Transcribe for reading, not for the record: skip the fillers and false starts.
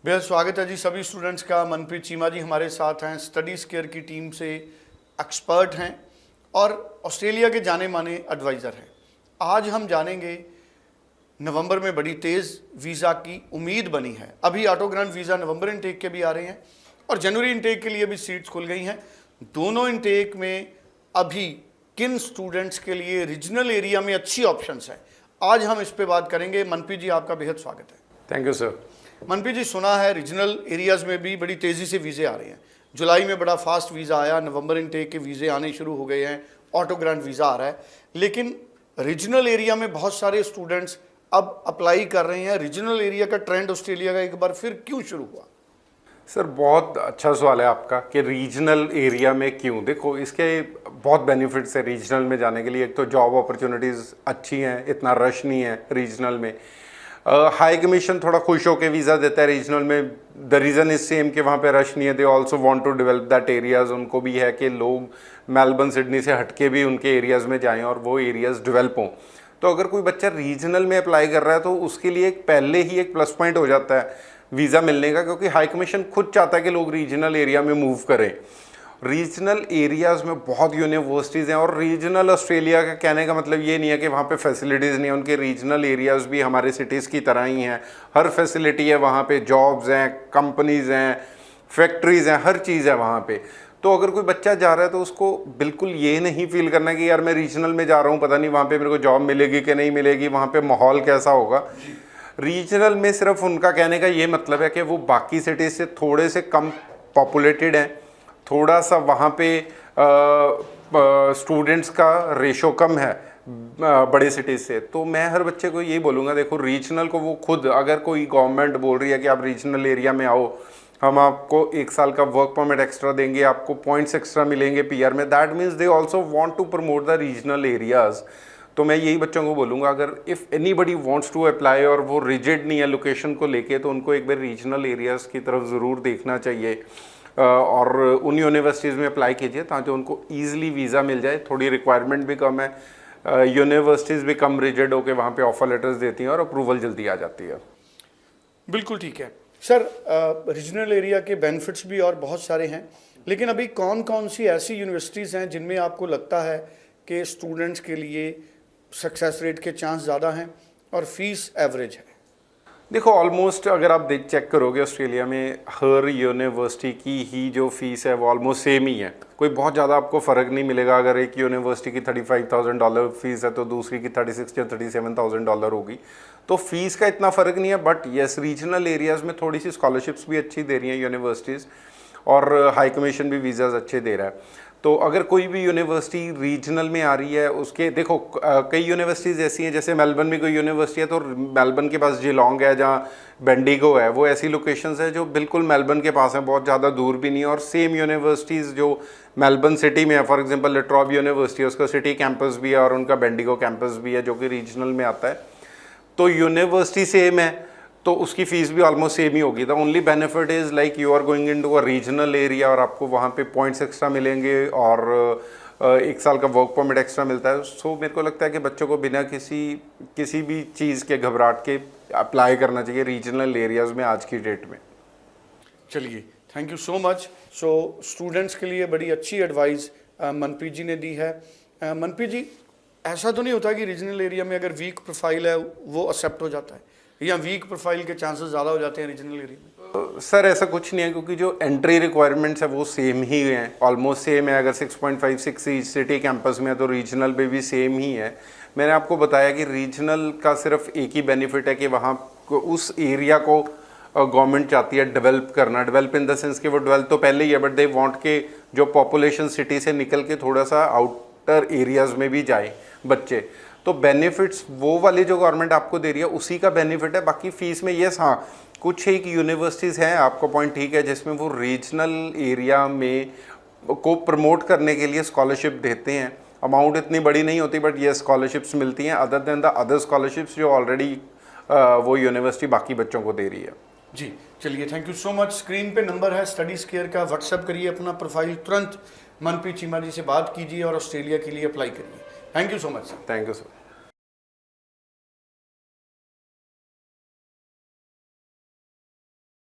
बेहद स्वागत है जी सभी स्टूडेंट्स का। मनप्रीत चीमा जी हमारे साथ हैं, स्टडीज़ केयर की टीम से एक्सपर्ट हैं और ऑस्ट्रेलिया के जाने माने एडवाइज़र हैं। आज हम जानेंगे, नवंबर में बड़ी तेज़ वीज़ा की उम्मीद बनी है। अभी ऑटो ग्रांट वीज़ा नवंबर इनटेक के भी आ रहे हैं और जनवरी इनटेक के लिए भी सीट्स खुल गई हैं। दोनों इनटेक में अभी किन स्टूडेंट्स के लिए रीजनल एरिया में अच्छी ऑप्शंस हैं, आज हम इस पे बात करेंगे। मनप्रीत जी, आपका बेहद स्वागत है। Thank you sir. Manpreet ji, सुना है रीजनल एरियाज़ में भी बड़ी तेज़ी से वीज़े आ रहे हैं। जुलाई में बड़ा फास्ट वीज़ा आया, नवंबर इनटेक के वीज़े आने शुरू हो गए हैं, ऑटो ग्रांट वीज़ा आ रहा है। लेकिन रीजनल एरिया में बहुत सारे स्टूडेंट्स अब अप्लाई कर रहे हैं। रीजनल एरिया का ट्रेंड ऑस्ट्रेलिया का एक बार फिर क्यों शुरू हुआ? सर, बहुत अच्छा सवाल है आपका कि रीजनल एरिया में क्यों। देखो, इसके बहुत बेनिफिट्स है रीजनल में जाने के लिए। एक तो जॉब अपॉर्चुनिटीज़ अच्छी हैं, इतना रश नहीं है रीजनल में। हाई कमीशन थोड़ा खुश होकर वीज़ा देता है रीजनल में। द रीज़न इज सेम कि वहाँ पे रश नहीं है। They also want to develop that areas. उनको भी है कि लोग मेलबर्न सिडनी से हटके भी उनके एरियाज़ में जाएं और वो एरियाज़ डेवलप हों। तो अगर कोई बच्चा रीजनल में अप्लाई कर रहा है तो उसके लिए पहले ही एक प्लस पॉइंट हो जाता है वीज़ा मिलने का, क्योंकि हाई कमीशन खुद चाहता है कि लोग रीजनल एरिया में मूव करें। रीजनल एरियाज़ में बहुत यूनिवर्सिटीज़ हैं और रीजनल ऑस्ट्रेलिया का कहने का मतलब ये नहीं है कि वहाँ पे फैसिलिटीज़ नहीं है। उनके रीजनल एरियाज़ भी हमारे सिटीज़ की तरह ही हैं। हर फैसिलिटी है वहाँ पे, जॉब्स हैं, कंपनीज़ हैं, फैक्ट्रीज़ हैं, हर चीज़ है वहाँ पे। तो अगर कोई बच्चा जा रहा है तो उसको बिल्कुल ये नहीं फील करना कि यार मैं रीजनल में जा रहा हूँ, पता नहीं वहाँ पे मेरे को जॉब मिलेगी कि नहीं मिलेगी, वहाँ पे माहौल कैसा होगा। रीजनल में सिर्फ उनका कहने का ये मतलब है कि वो बाकी सिटीज़ से थोड़े से कम पॉपुलेटेड हैं, थोड़ा सा वहाँ पे स्टूडेंट्स का रेशो कम है बड़े सिटीज़ से। तो मैं हर बच्चे को यही बोलूँगा, देखो रीजनल को वो खुद, अगर कोई गवर्नमेंट बोल रही है कि आप रीजनल एरिया में आओ, हम आपको 1 साल का वर्क परमिट एक्स्ट्रा देंगे, आपको पॉइंट्स एक्स्ट्रा मिलेंगे पीआर में, that means they also want to promote the regional areas. तो मैं यही बच्चों को बोलूँगा, अगर if anybody wants to apply और वो रिजिड नहीं है लोकेशन को लेके, तो उनको एक बार रीजनल एरियाज़ की तरफ ज़रूर देखना चाहिए और उन यूनिवर्सिटीज़ में अप्लाई कीजिए ताकि उनको ईज़िली वीज़ा मिल जाए। थोड़ी रिक्वायरमेंट भी कम है, यूनिवर्सिटीज़ भी कम रिजिड होकर वहाँ पे ऑफर लेटर्स देती हैं और अप्रूवल जल्दी आ जाती है। बिल्कुल ठीक है सर। रीजनल एरिया के बेनिफिट्स भी और बहुत सारे हैं, लेकिन अभी कौन कौन सी ऐसी यूनिवर्सिटीज़ हैं जिनमें आपको लगता है कि स्टूडेंट्स के लिए सक्सेस रेट के चांस ज़्यादा हैं और फीस एवरेज है? देखो, ऑलमोस्ट अगर आप चेक करोगे ऑस्ट्रेलिया में हर यूनिवर्सिटी की ही जो फीस है वो ऑलमोस्ट सेम ही है। कोई बहुत ज़्यादा आपको फ़र्क नहीं मिलेगा। अगर एक यूनिवर्सिटी की $35,000 फीस है तो दूसरी की $36,000 या $37,000 होगी। तो फीस का इतना फ़र्क नहीं है। बट येस, रीजनल एरियाज़ में थोड़ी सी स्कॉलरशिप्स भी अच्छी दे रही हैं यूनिवर्सिटीज़ और हाई कमीशन भी वीज़ाज़ अच्छे दे रहा है। तो अगर कोई भी यूनिवर्सिटी रीजनल में आ रही है, उसके देखो कई यूनिवर्सिटीज़ ऐसी हैं, जैसे मेलबर्न में कोई यूनिवर्सिटी है तो मेलबर्न के पास जिलोंग है, जहाँ बेंडिगो है, वो ऐसी लोकेशंस है जो बिल्कुल मेलबर्न के पास हैं, बहुत ज़्यादा दूर भी नहीं है। और सेम यूनिवर्सिटीज़ जो मेलबर्न सिटी में है, फॉर एग्जांपल लेट्रॉब यूनिवर्सिटी है, उसका सिटी कैंपस भी है और उनका बेंडिगो कैंपस भी है जो कि रीजनल में आता है। तो यूनिवर्सिटी सेम है तो उसकी फ़ीस भी ऑलमोस्ट सेम ही होगी। The only benefit is like you are going in to a regional area और आपको वहाँ पे पॉइंट्स एक्स्ट्रा मिलेंगे और 1 साल का वर्क परमिट एक्स्ट्रा मिलता है। सो मेरे को लगता है कि बच्चों को बिना किसी भी चीज़ के घबराहट के अप्लाई करना चाहिए रीजनल एरियाज़ में आज की डेट में। चलिए, thank you so much. So students के लिए बड़ी अच्छी एडवाइस मनप्रीत जी ने दी है। मनप्रीत जी, ऐसा तो नहीं होता कि रीजनल एरिया में अगर वीक प्रोफाइल है वो एक्सेप्ट हो जाता है, या वीक प्रोफाइल के चांसेस ज़्यादा हो जाते हैं रीजनल एरिया में? सर, ऐसा कुछ नहीं है, क्योंकि जो एंट्री रिक्वायरमेंट्स है वो सेम ही हैं, ऑलमोस्ट सेम है। अगर 6.56 सिटी कैंपस में है तो रीजनल पे भी सेम ही है। मैंने आपको बताया कि रीजनल का सिर्फ एक ही बेनिफिट है कि वहाँ उस एरिया को गवर्नमेंट चाहती है डेवलप करना। डेवलप इन द सेंस कि वो डेवलप तो पहले ही है, बट दे वांट के जो पॉपुलेशन सिटी से निकल के थोड़ा सा आउटर एरियाज़ में भी जाए बच्चे। तो बेनिफिट्स वो वाली जो गवर्नमेंट आपको दे रही है उसी का बेनिफिट है। बाकी फ़ीस में येस, हाँ, कुछ एक यूनिवर्सिटीज़ हैं, आपको पॉइंट ठीक है, जिसमें वो रीजनल एरिया में को प्रमोट करने के लिए स्कॉलरशिप देते हैं। अमाउंट इतनी बड़ी नहीं होती, बट ये स्कॉलरशिप्स मिलती हैं other than the other scholarships जो ऑलरेडी वो यूनिवर्सिटी बाकी बच्चों को दे रही है। जी चलिए, thank you so much. Screen पे नंबर है स्टडीज़ केयर का, व्हाट्सएप करिए अपना प्रोफाइल, तुरंत मनप्रीत चीमा जी से बात कीजिए और ऑस्ट्रेलिया के लिए अप्लाई करिए। Thank you so much. Thank you sir.